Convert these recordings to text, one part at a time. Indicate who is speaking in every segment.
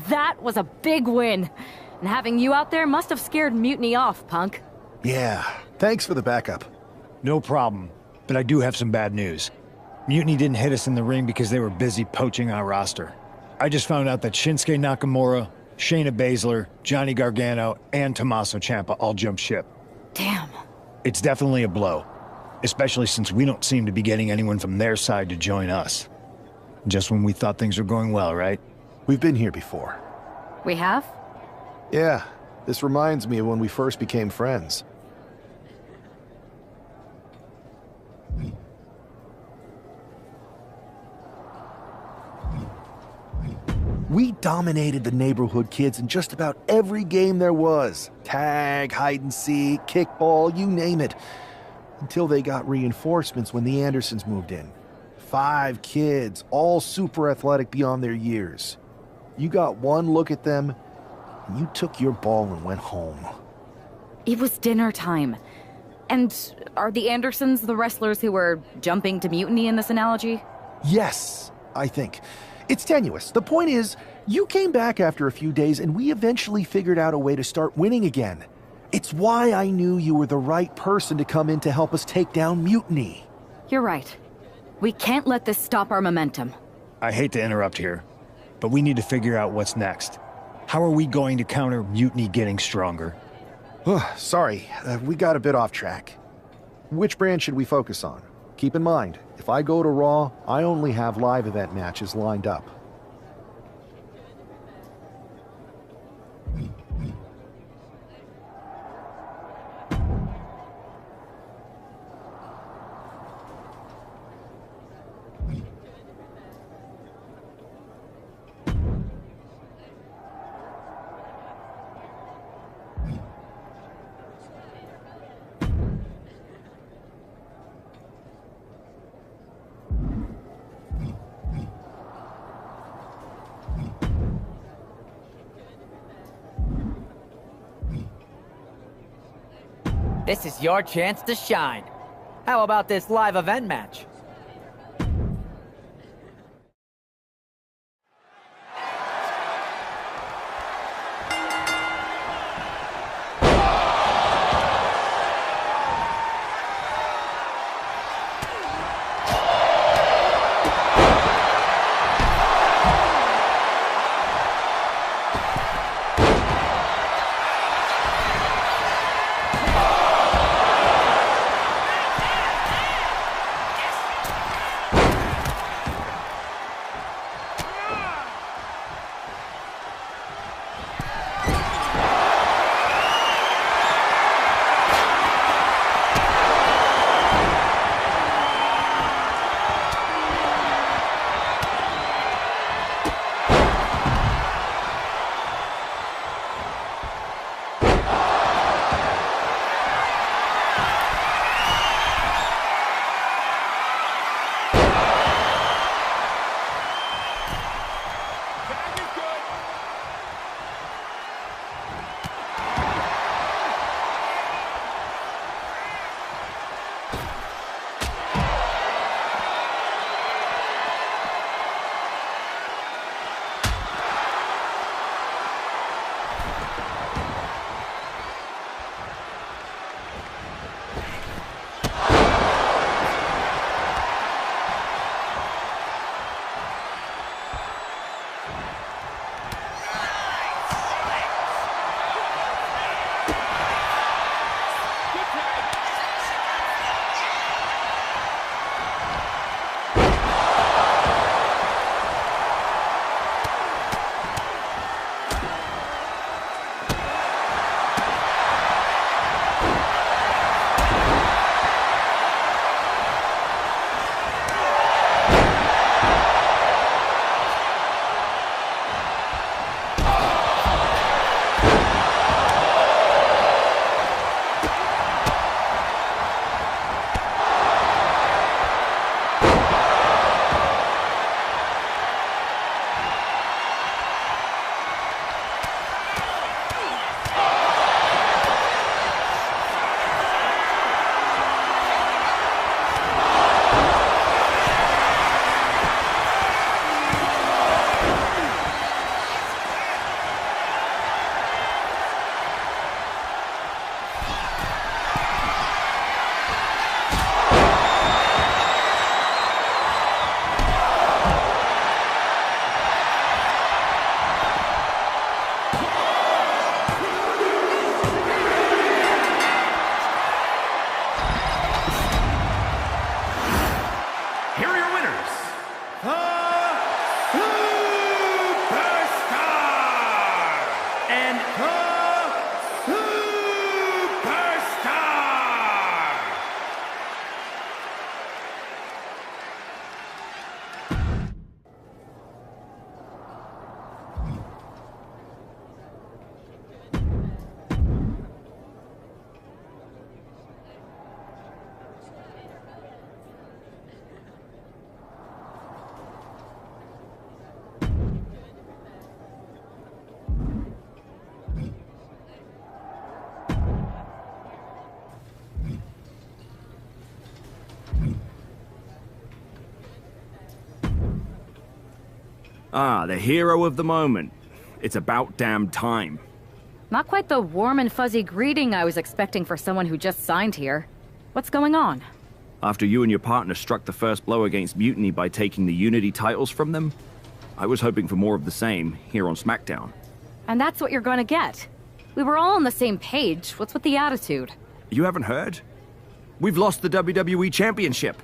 Speaker 1: That was a big win. And having you out there must have scared Mutiny off, punk.
Speaker 2: Yeah, thanks for the backup.
Speaker 3: No problem, but I do have some bad news. Mutiny didn't hit us in the ring because they were busy poaching our roster. I just found out that Shinsuke Nakamura, Shayna Baszler, Johnny Gargano, and Tommaso Ciampa all jumped ship.
Speaker 1: Damn.
Speaker 3: It's definitely a blow, especially since we don't seem to be getting anyone from their side to join us. Just when we thought things were going well, right?
Speaker 2: We've been here before.
Speaker 1: We have?
Speaker 2: Yeah, this reminds me of when we first became friends. We dominated the neighborhood kids in just about every game there was. Tag, hide and seek, kickball, you name it. Until they got reinforcements when the Andersons moved in. 5 kids, all super athletic beyond their years. You got one look at them, and you took your ball and went home.
Speaker 1: It was dinner time. And are the Andersons the wrestlers who were jumping to Mutiny in this analogy?
Speaker 2: Yes, I think. It's tenuous. The point is, you came back after a few days and we eventually figured out a way to start winning again. It's why I knew you were the right person to come in to help us take down Mutiny.
Speaker 1: You're right. We can't let this stop our momentum.
Speaker 3: I hate to interrupt here, but we need to figure out what's next. How are we going to counter Mutiny getting stronger?
Speaker 2: Sorry, we got a bit off track. Which brand should we focus on? Keep in mind, if I go to Raw, I only have live event matches lined up.
Speaker 4: This is your chance to shine. How about this live event match?
Speaker 5: Ah, the hero of the moment. It's about damn time.
Speaker 1: Not quite the warm and fuzzy greeting I was expecting for someone who just signed here. What's going on?
Speaker 5: After you and your partner struck the first blow against Mutiny by taking the Unity titles from them, I was hoping for more of the same here on SmackDown.
Speaker 1: And that's what you're gonna get. We were all on the same page. What's with the attitude?
Speaker 5: You haven't heard? We've lost the WWE Championship.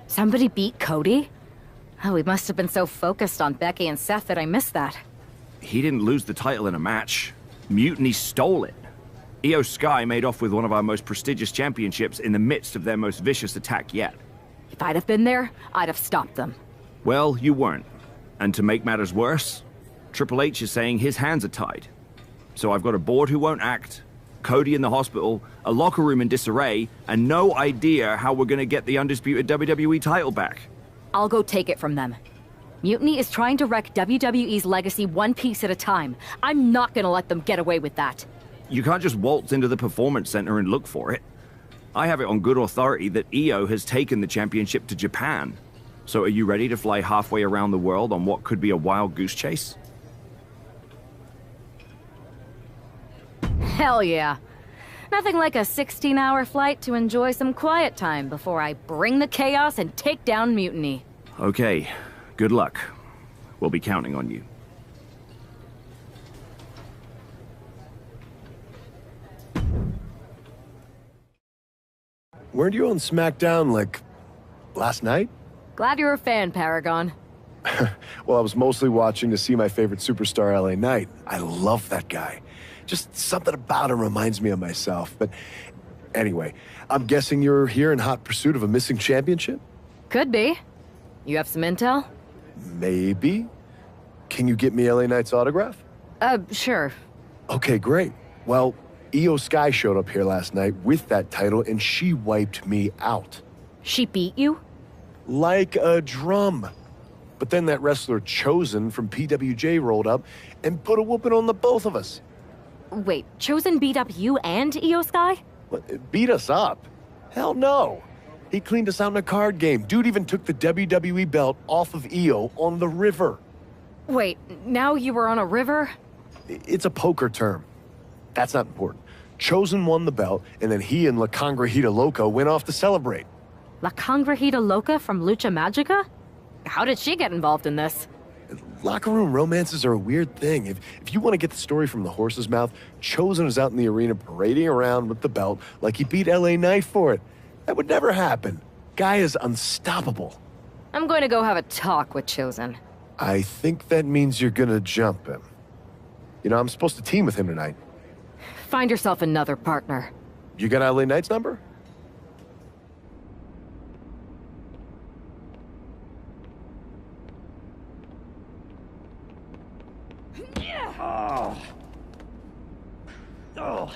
Speaker 1: Somebody beat Cody? Oh, we must have been so focused on Becky and Seth that I missed that.
Speaker 5: He didn't lose the title in a match. Mutiny stole it. Io Sky made off with one of our most prestigious championships in the midst of their most vicious attack yet.
Speaker 1: If I'd have been there, I'd have stopped them.
Speaker 5: Well, you weren't. And to make matters worse, Triple H is saying his hands are tied. So I've got a board who won't act, Cody in the hospital, a locker room in disarray, and no idea how we're gonna get the undisputed WWE title back.
Speaker 1: I'll go take it from them. Mutiny is trying to wreck WWE's legacy one piece at a time. I'm not gonna let them get away with that.
Speaker 5: You can't just waltz into the Performance Center and look for it. I have it on good authority that Io has taken the championship to Japan. So are you ready to fly halfway around the world on what could be a wild goose chase?
Speaker 1: Hell yeah. Nothing like a 16-hour flight to enjoy some quiet time before I bring the chaos and take down Mutiny.
Speaker 5: Okay, good luck. We'll be counting on you.
Speaker 6: Weren't you on SmackDown, like, last night?
Speaker 1: Glad you're a fan, Paragon.
Speaker 6: Well, I was mostly watching to see my favorite superstar, LA Knight. I love that guy. Just something about him reminds me of myself. But anyway, I'm guessing you're here in hot pursuit of a missing championship?
Speaker 1: Could be. You have some intel?
Speaker 6: Maybe. Can you get me LA Knight's autograph?
Speaker 1: Sure.
Speaker 6: Okay, great. Well, Io Sky showed up here last night with that title, and she wiped me out.
Speaker 1: She beat you?
Speaker 6: Like a drum. But then that wrestler Chosen from PWJ rolled up and put a whooping on the both of us.
Speaker 1: Wait, Chosen beat up you and Io Sky?
Speaker 6: What, beat us up? Hell no. He cleaned us out in a card game. Dude even took the WWE belt off of Io on the river.
Speaker 1: Wait, now you were on a river?
Speaker 6: It's a poker term. That's not important. Chosen won the belt, and then he and La Congrejita Loca went off to celebrate.
Speaker 1: La Congrejita Loca from Lucha Magica? How did she get involved in this?
Speaker 6: Locker room romances are a weird thing. If you want to get the story from the horse's mouth, Chosen was out in the arena parading around with the belt like he beat LA Knight for it. That would never happen. Guy is unstoppable.
Speaker 1: I'm going to go have a talk with Chosen.
Speaker 6: I think that means you're gonna jump him. You know, I'm supposed to team with him tonight.
Speaker 1: Find yourself another partner.
Speaker 6: You got LA Knight's number?
Speaker 7: Oh. Oh.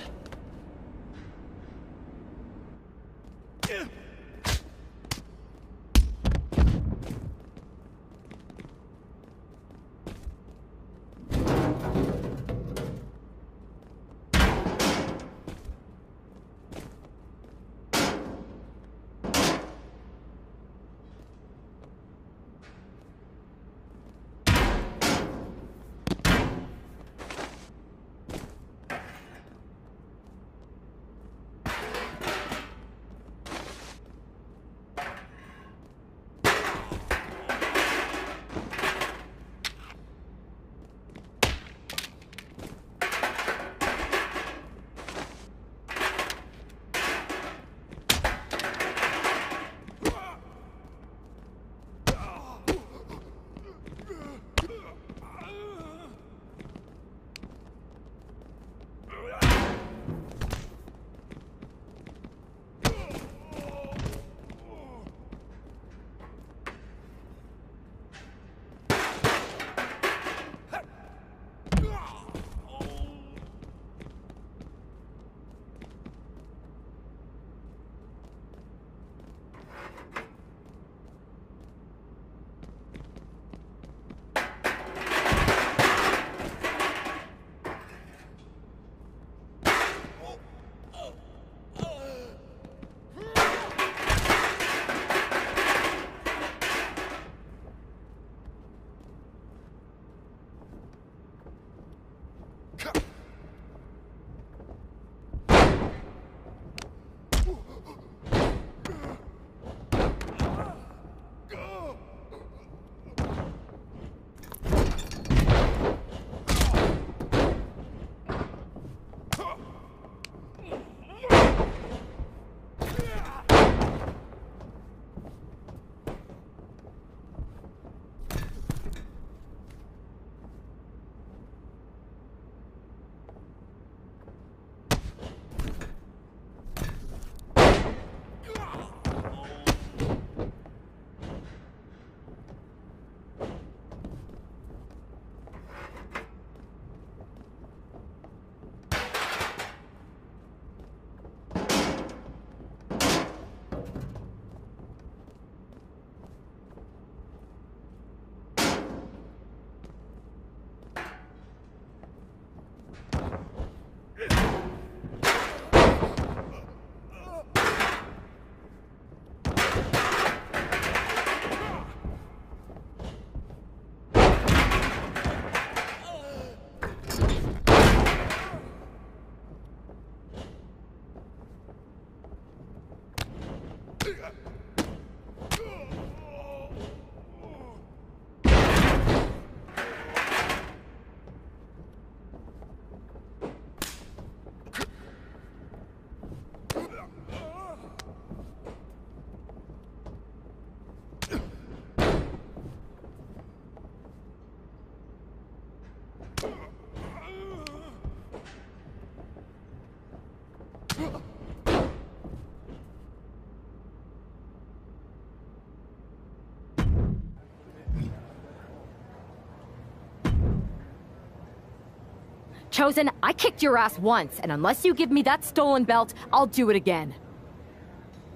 Speaker 8: Chosen, I kicked your ass once, and unless you give me that stolen belt, I'll do it again.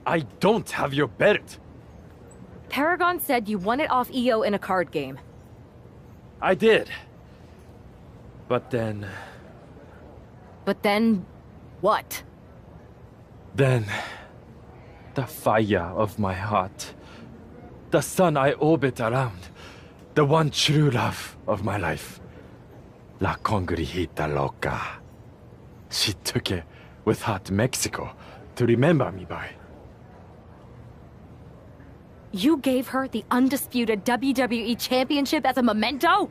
Speaker 9: I don't have your belt.
Speaker 8: Paragon said you won it off EO in a card game.
Speaker 9: I did. But then...
Speaker 8: But then... what?
Speaker 9: Then... the fire of my heart. The sun I orbit around. The one true love of my life. La Congrijita Loca. She took it with her to Mexico to remember me by.
Speaker 8: You gave her the undisputed WWE Championship as a memento?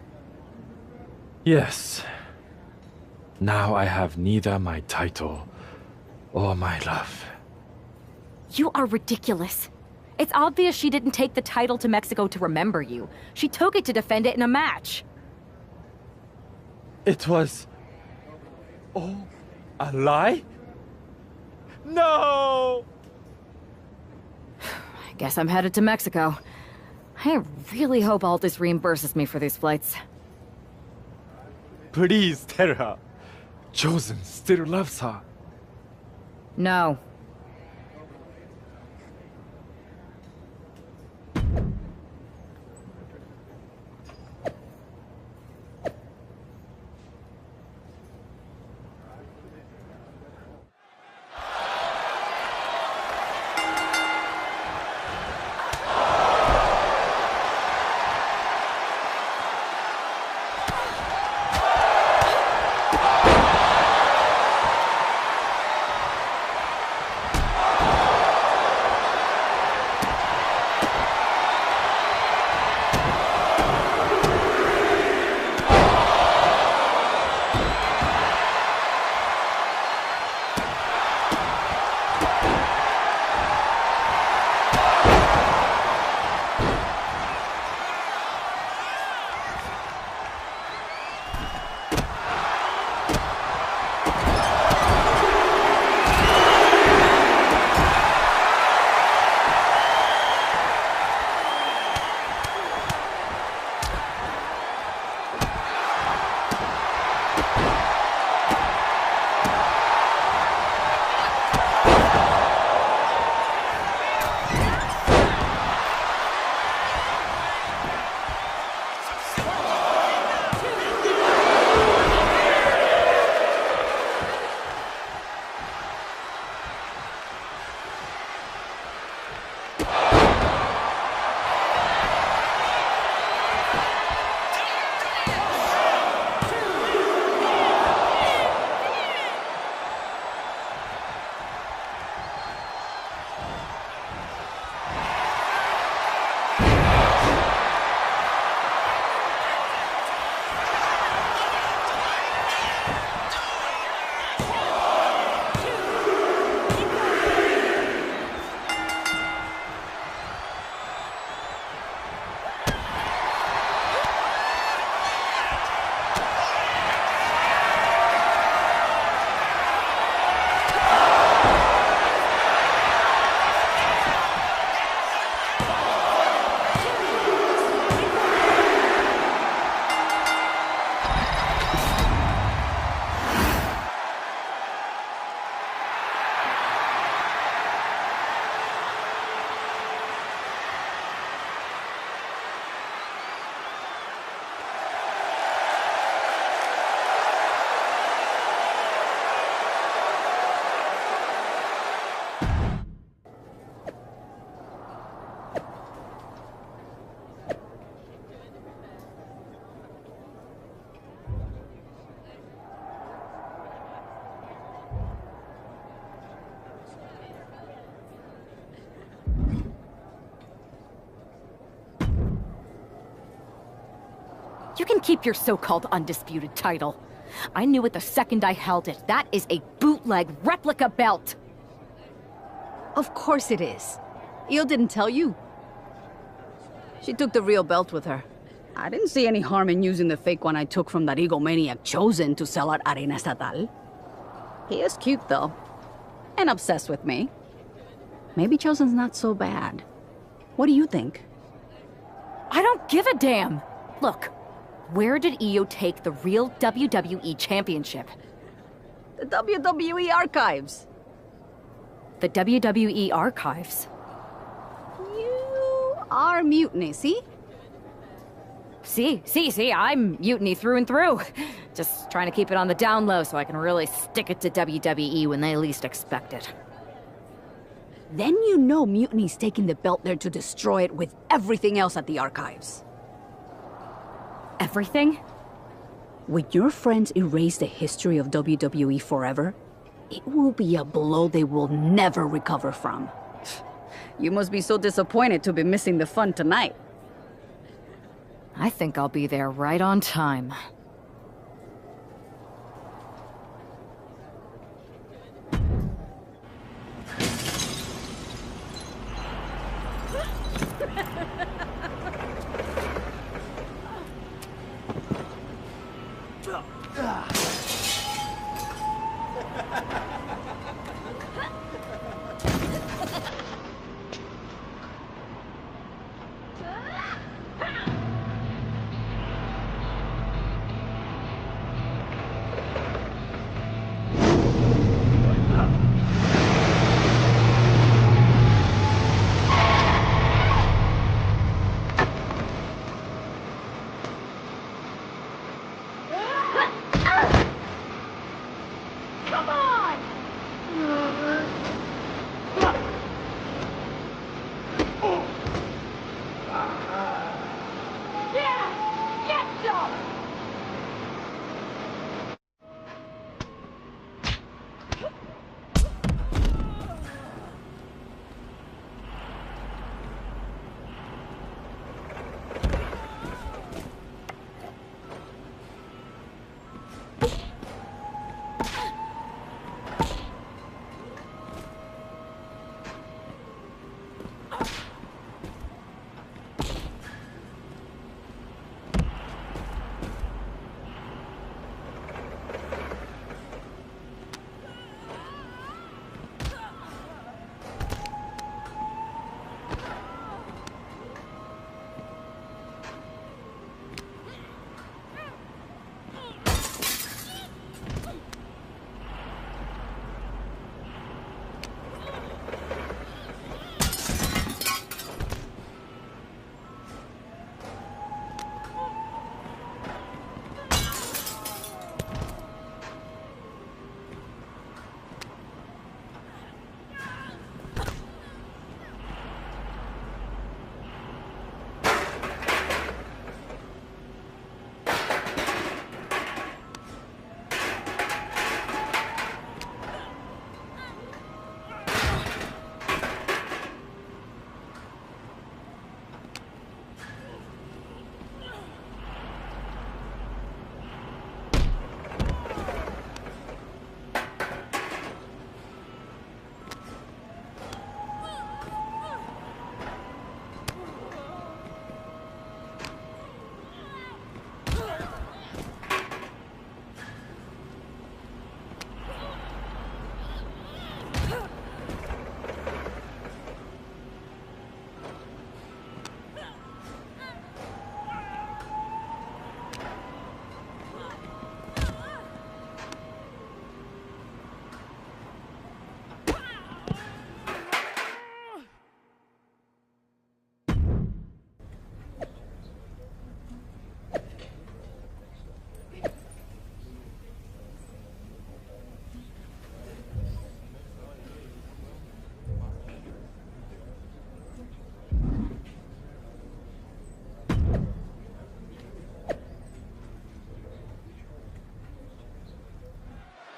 Speaker 9: Yes. Now I have neither my title or my love.
Speaker 8: You are ridiculous. It's obvious she didn't take the title to Mexico to remember you. She took it to defend it in a match.
Speaker 9: It was... oh, a lie? No!
Speaker 8: I guess I'm headed to Mexico. I really hope Aldous reimburses me for these flights.
Speaker 9: Please tell her. Chosen still loves her.
Speaker 8: No. You can keep your so-called undisputed title. I knew it the second I held it. That is a bootleg replica belt.
Speaker 10: Of course it is. Io didn't tell you. She took the real belt with her. I didn't see any harm in using the fake one I took from that egomaniac Chosen to sell at Arena Estatal. He is cute, though. And obsessed with me. Maybe Chosen's not so bad. What do you think?
Speaker 8: I don't give a damn! Look, where did Io take the real WWE Championship?
Speaker 10: The WWE archives.
Speaker 8: The WWE Archives?
Speaker 10: You are Mutiny, see?
Speaker 8: See, I'm Mutiny through and through. Just trying to keep it on the down low so I can really stick it to WWE when they least expect it.
Speaker 10: Then you know Mutiny's taking the belt there to destroy it with everything else at the archives.
Speaker 8: Everything?
Speaker 10: When your friends erase the history of WWE forever, it will be a blow they will never recover from. You must be so disappointed to be missing the fun tonight.
Speaker 8: I think I'll be there right on time.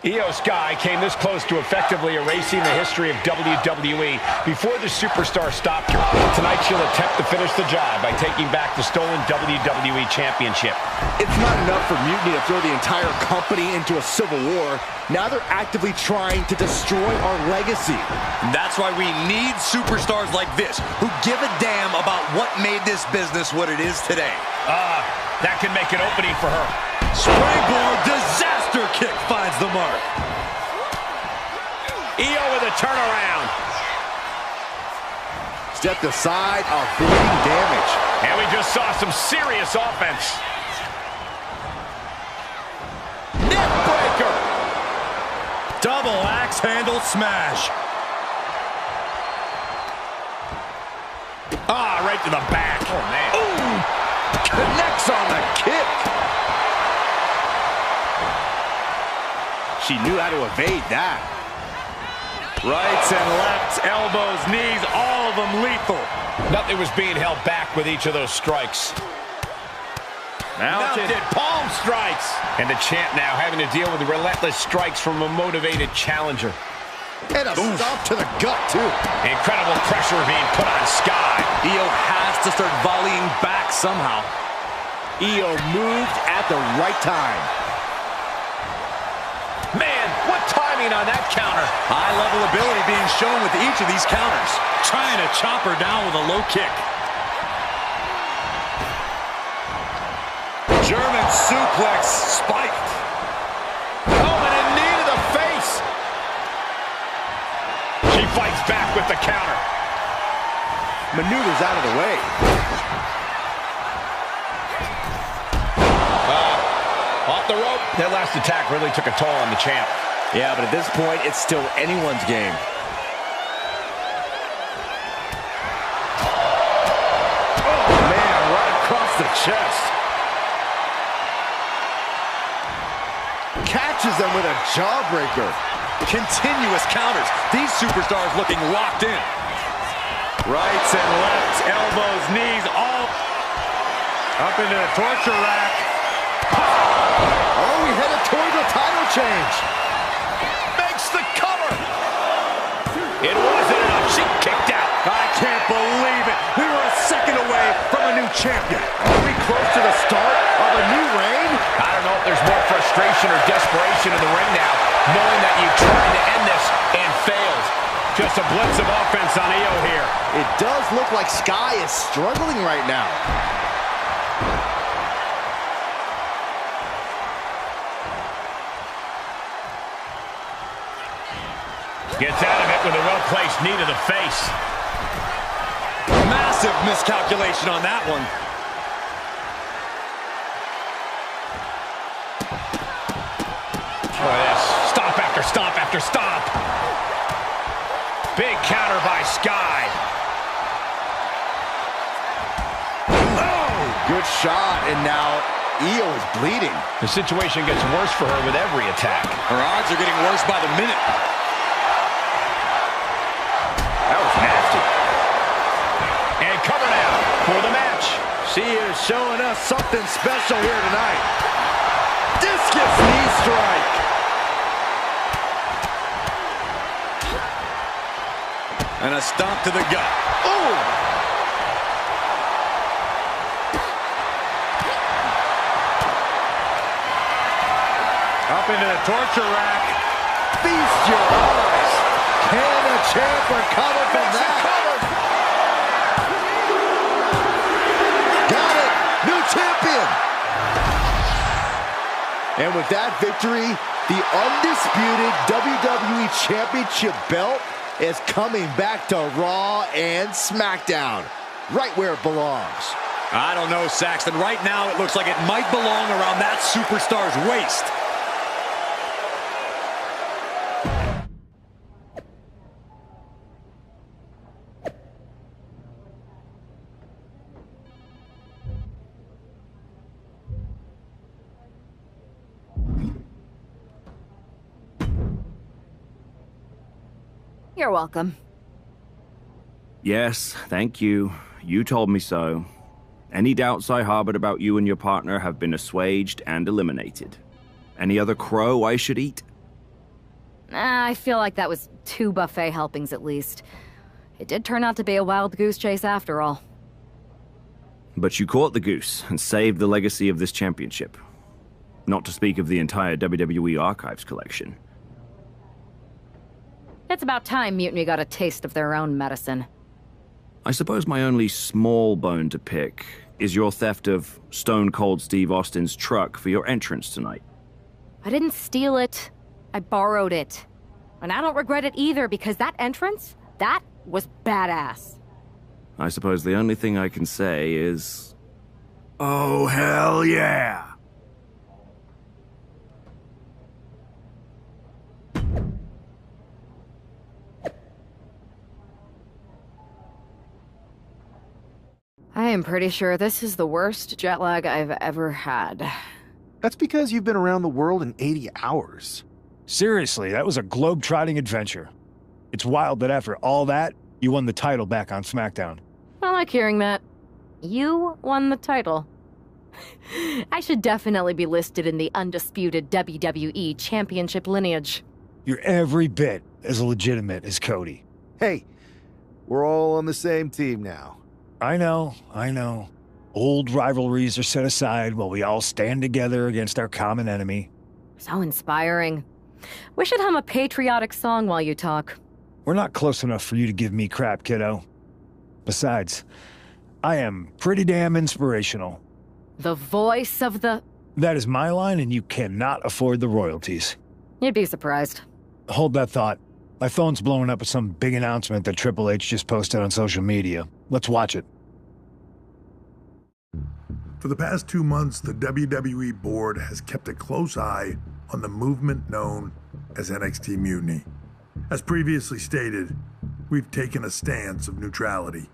Speaker 11: Io Sky came this close to effectively erasing the history of WWE before the superstar stopped her. Tonight she'll attempt to finish the job by taking back the stolen WWE Championship.
Speaker 2: It's not enough for Mutiny to throw the entire company into a civil war. Now they're actively trying to destroy our legacy.
Speaker 12: That's why we need superstars like this, who give a damn about what made this business what it is today.
Speaker 11: That can make an opening for her.
Speaker 12: Springboard disaster kick finds the mark.
Speaker 11: Io with a turnaround.
Speaker 12: Stepped aside, avoiding damage.
Speaker 11: And we just saw some serious offense.
Speaker 12: Neckbreaker. Double axe handle smash.
Speaker 11: Ah, right to the back. Oh, man.
Speaker 12: Ooh, connects on the kick. She knew how to evade that. Rights and lefts, elbows, knees, all of them lethal.
Speaker 11: Nothing was being held back with each of those strikes.
Speaker 12: Mounted palm strikes.
Speaker 11: And the champ now having to deal with the relentless strikes from a motivated challenger.
Speaker 12: And a stomp to the gut, too.
Speaker 11: Incredible pressure being put on Sky.
Speaker 12: Io has to start volleying back somehow. Io moved at the right time.
Speaker 11: Man, what timing on that counter.
Speaker 12: High-level ability being shown with each of these counters. Trying to chop her down with a low kick. German suplex spiked.
Speaker 11: Oh, and a knee to the face. She fights back with the counter.
Speaker 12: Maneuvers out of the way.
Speaker 11: Off the rope. That last attack really took a toll on the champ.
Speaker 12: Yeah, but at this point, it's still anyone's game. Oh, man, right across the chest. Catches them with a jawbreaker. Continuous counters. These superstars looking locked in. Rights and lefts, elbows, knees, all up into the torture rack. Oh, we headed toward the title change. Makes the cover.
Speaker 11: It wasn't enough. She kicked out.
Speaker 12: I can't believe it. We were a second away from a new champion. Are we close to the start of a new reign?
Speaker 11: I don't know if there's more frustration or desperation in the ring now, knowing that you tried to end this and failed. Just a blitz of offense on Io here.
Speaker 12: It does look like Sky is struggling right now.
Speaker 11: Gets out of it with a well-placed knee to the face.
Speaker 12: Massive miscalculation on that one.
Speaker 11: Oh, yes. Stomp after stomp after stomp. Big counter by Sky.
Speaker 12: Oh, good shot, and now Io is bleeding.
Speaker 11: The situation gets worse for her with every attack.
Speaker 12: Her odds are getting worse by the minute.
Speaker 11: That was nasty. And cover now for the match.
Speaker 12: She is showing us something special here tonight. Discus knee strike. And a stomp to the gut. Oh! Up into the torture rack. Feast your eyes. Can the champ recover from that? Got it. New champion. And with that victory, the undisputed WWE Championship belt is coming back to Raw and SmackDown, right where it belongs. I don't know, Saxton. Right now, it looks like it might belong around that superstar's waist.
Speaker 1: You're welcome.
Speaker 5: Yes, thank you. You told me so. Any doubts I harbored about you and your partner have been assuaged and eliminated. Any other crow I should eat?
Speaker 1: I feel like that was 2 buffet helpings at least. It did turn out to be a wild goose chase after all.
Speaker 5: But you caught the goose and saved the legacy of this championship. Not to speak of the entire WWE Archives collection.
Speaker 1: It's about time Mutiny got a taste of their own medicine.
Speaker 5: I suppose my only small bone to pick is your theft of Stone Cold Steve Austin's truck for your entrance tonight.
Speaker 1: I didn't steal it. I borrowed it.
Speaker 8: And I don't regret it either, because that entrance, that was badass.
Speaker 5: I suppose the only thing I can say is... oh, hell yeah!
Speaker 8: I am pretty sure this is the worst jet lag I've ever had.
Speaker 2: That's because you've been around the world in 80 hours.
Speaker 3: Seriously, that was a globe-trotting adventure. It's wild that after all that, you won the title back on SmackDown.
Speaker 8: I like hearing that. You won the title. I should definitely be listed in the undisputed WWE Championship lineage.
Speaker 3: You're every bit as legitimate as Cody.
Speaker 2: Hey, we're all on the same team now.
Speaker 3: I know. Old rivalries are set aside while we all stand together against our common enemy.
Speaker 8: So inspiring. We should hum a patriotic song while you talk.
Speaker 3: We're not close enough for you to give me crap, kiddo. Besides, I am pretty damn inspirational.
Speaker 8: The voice of the...
Speaker 3: That is my line, and you cannot afford the royalties.
Speaker 8: You'd be surprised.
Speaker 3: Hold that thought. My phone's blowing up with some big announcement that Triple H just posted on social media. Let's watch it.
Speaker 13: For the past 2 months, the WWE board has kept a close eye on the movement known as NXT Mutiny. As previously stated, we've taken a stance of neutrality.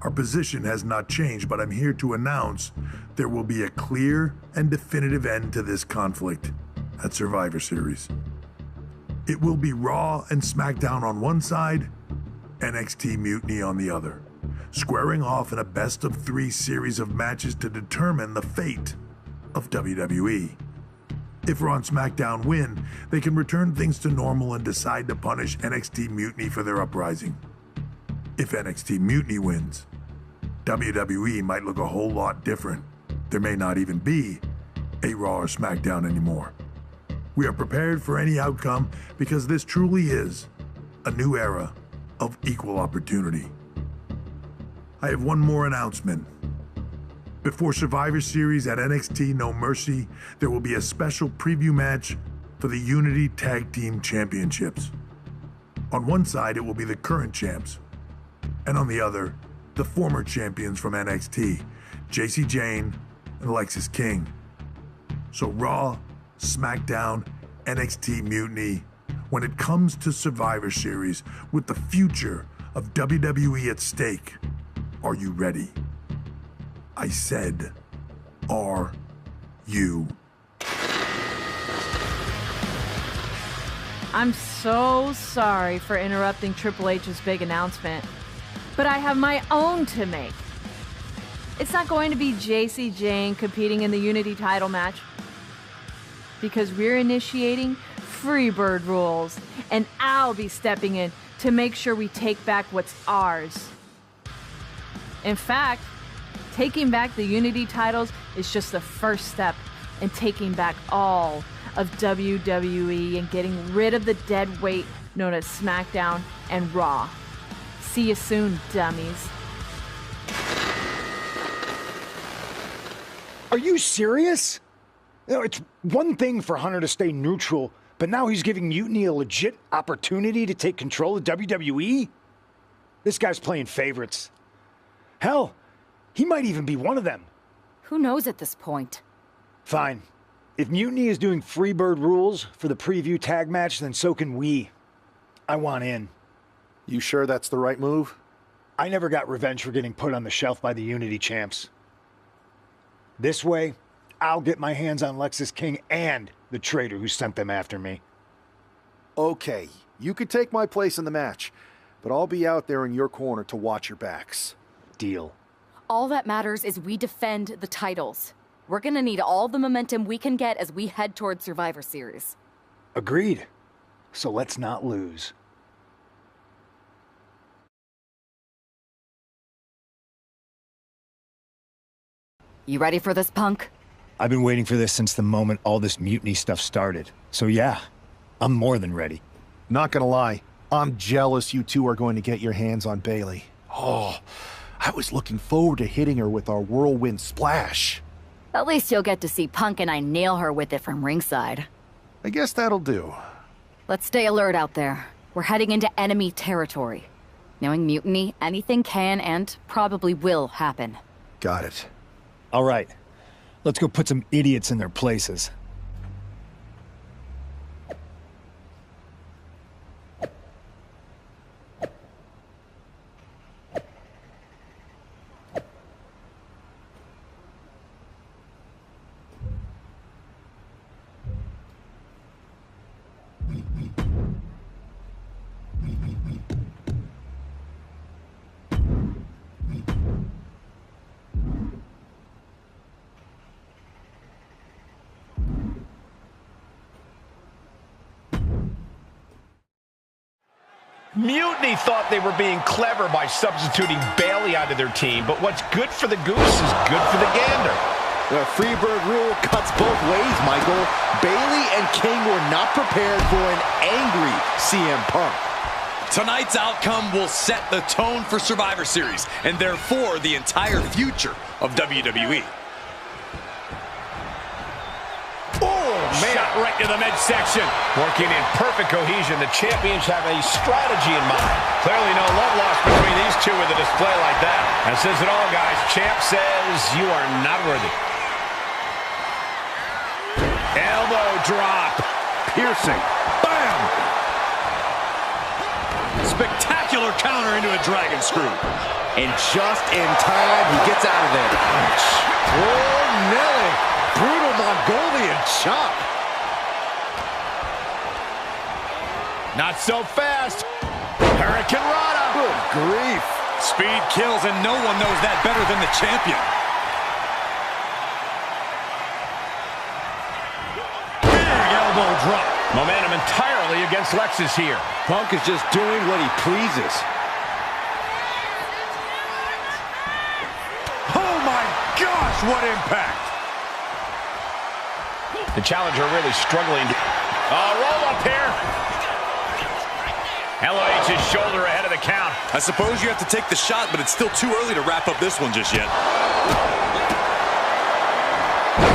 Speaker 13: Our position has not changed, but I'm here to announce there will be a clear and definitive end to this conflict at Survivor Series. It will be Raw and SmackDown on one side, NXT Mutiny on the other, squaring off in a best-of-3 series of matches to determine the fate of WWE. If Raw and SmackDown win, they can return things to normal and decide to punish NXT Mutiny for their uprising. If NXT Mutiny wins, WWE might look a whole lot different. There may not even be a Raw or SmackDown anymore. We are prepared for any outcome because this truly is a new era of equal opportunity. I have one more announcement. Before Survivor Series at NXT No Mercy, there will be a special preview match for the Unity Tag Team Championships. On one side, it will be the current champs, and on the other, the former champions from NXT, Jacy Jayne and Alexis King. So Raw, SmackDown, NXT Mutiny, when it comes to Survivor Series with the future of WWE at stake, are you ready? I said, are you?
Speaker 14: I'm so sorry for interrupting Triple H's big announcement, but I have my own to make. It's not going to be Jacy Jayne competing in the Unity title match, because we're initiating Freebird rules, and I'll be stepping in to make sure we take back what's ours. In fact, taking back the Unity titles is just the first step in taking back all of WWE and getting rid of the dead weight known as SmackDown and Raw. See you soon, dummies.
Speaker 3: Are you serious? You know, it's one thing for Hunter to stay neutral, but now he's giving Mutiny a legit opportunity to take control of WWE? This guy's playing favorites. Hell, he might even be one of them.
Speaker 8: Who knows at this point?
Speaker 3: Fine. If Mutiny is doing Freebird rules for the preview tag match, then so can we. I want in.
Speaker 2: You sure that's the right move?
Speaker 3: I never got revenge for getting put on the shelf by the Unity champs. This way, I'll get my hands on Lexis King and the traitor who sent them after me.
Speaker 2: Okay, you could take my place in the match, but I'll be out there in your corner to watch your backs.
Speaker 3: Deal.
Speaker 8: All that matters is we defend the titles. We're gonna need all the momentum we can get as we head toward Survivor Series.
Speaker 3: Agreed. So let's not lose.
Speaker 8: You ready for this, punk?
Speaker 3: I've been waiting for this since the moment all this Mutiny stuff started. So yeah, I'm more than ready.
Speaker 2: Not gonna lie, I'm jealous you two are going to get your hands on Bayley. Oh, I was looking forward to hitting her with our whirlwind splash.
Speaker 8: At least you'll get to see Punk and I nail her with it from ringside.
Speaker 2: I guess that'll do.
Speaker 1: Let's stay alert out there. We're heading into enemy territory. Knowing Mutiny, anything can and probably will happen.
Speaker 2: Got it.
Speaker 3: All right. Let's go put some idiots in their places.
Speaker 11: Mutiny thought they were being clever by substituting Bailey onto their team, but what's good for the goose is good for the gander.
Speaker 12: The Freebird rule cuts both ways, Michael. Bailey and King were not prepared for an angry CM Punk.
Speaker 15: Tonight's outcome will set the tone for Survivor Series, and therefore the entire future of WWE.
Speaker 11: Shot right to the midsection. Working in perfect cohesion, the champions have a strategy in mind. Clearly no love lost between these two with a display like that. That says it all, guys. Champ says you are not worthy. Elbow drop. Piercing. Bam!
Speaker 15: Spectacular counter into a dragon screw.
Speaker 12: And just in time, he gets out of there. Oh, Nelly. Brutal Mongolian chop.
Speaker 11: Not so fast. Hurricane Rana.
Speaker 12: Good grief.
Speaker 15: Speed kills, and no one knows that better than the champion.
Speaker 11: Big elbow drop. Momentum entirely against Lexus here.
Speaker 12: Punk is just doing what he pleases.
Speaker 11: Oh my gosh, what impact. The challenger really struggling. Roll up here. LOH's shoulder ahead of the count.
Speaker 15: I suppose you have to take the shot, but it's still too early to wrap up this one just yet.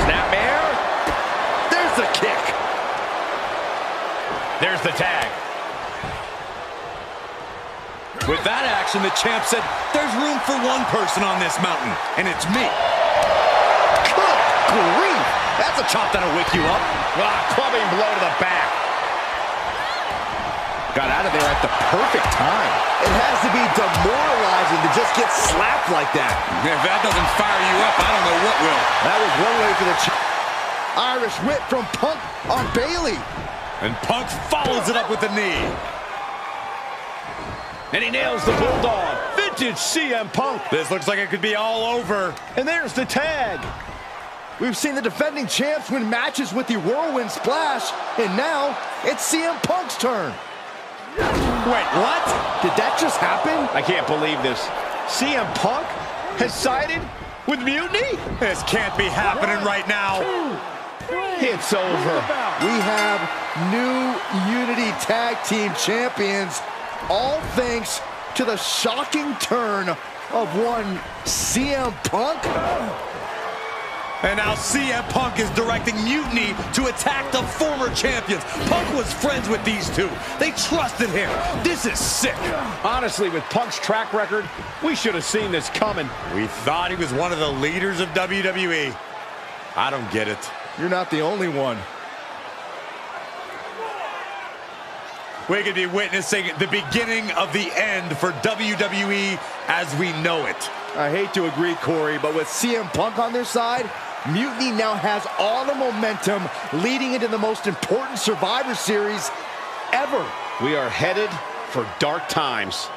Speaker 11: Snapmare.
Speaker 12: There's the kick.
Speaker 11: There's the tag.
Speaker 15: With that action, the champ said, there's room for one person on this mountain, and it's me.
Speaker 12: Good grief. That's a chop that'll wake you up.
Speaker 11: Clubbing blow to the back.
Speaker 12: Got out of there at the perfect time. It has to be demoralizing to just get slapped like that.
Speaker 15: If that doesn't fire you up, I don't know what will.
Speaker 12: That was one way for the Irish whip from Punk on Bailey.
Speaker 15: And Punk follows it up with the knee.
Speaker 11: And he nails the Bulldog. Vintage CM Punk.
Speaker 15: This looks like it could be all over.
Speaker 11: And there's the tag.
Speaker 12: We've seen the defending champs win matches with the Whirlwind Splash, and now it's CM Punk's turn.
Speaker 11: Wait, what?
Speaker 12: Did that just happen?
Speaker 11: I can't believe this. CM Punk has sided with Mutiny?
Speaker 15: This can't be happening right now.
Speaker 11: It's over.
Speaker 12: We have new Unity Tag Team Champions, all thanks to the shocking turn of one CM Punk.
Speaker 15: And now CM Punk is directing Mutiny to attack the former champions. Punk was friends with these two. They trusted him. This is sick.
Speaker 11: Honestly, with Punk's track record, we should have seen this coming.
Speaker 15: We thought he was one of the leaders of WWE. I don't get it.
Speaker 12: You're not the only one.
Speaker 15: We could be witnessing the beginning of the end for WWE as we know it.
Speaker 12: I hate to agree, Corey, but with CM Punk on their side, Mutiny now has all the momentum leading into the most important Survivor Series ever.
Speaker 11: We are headed for dark times.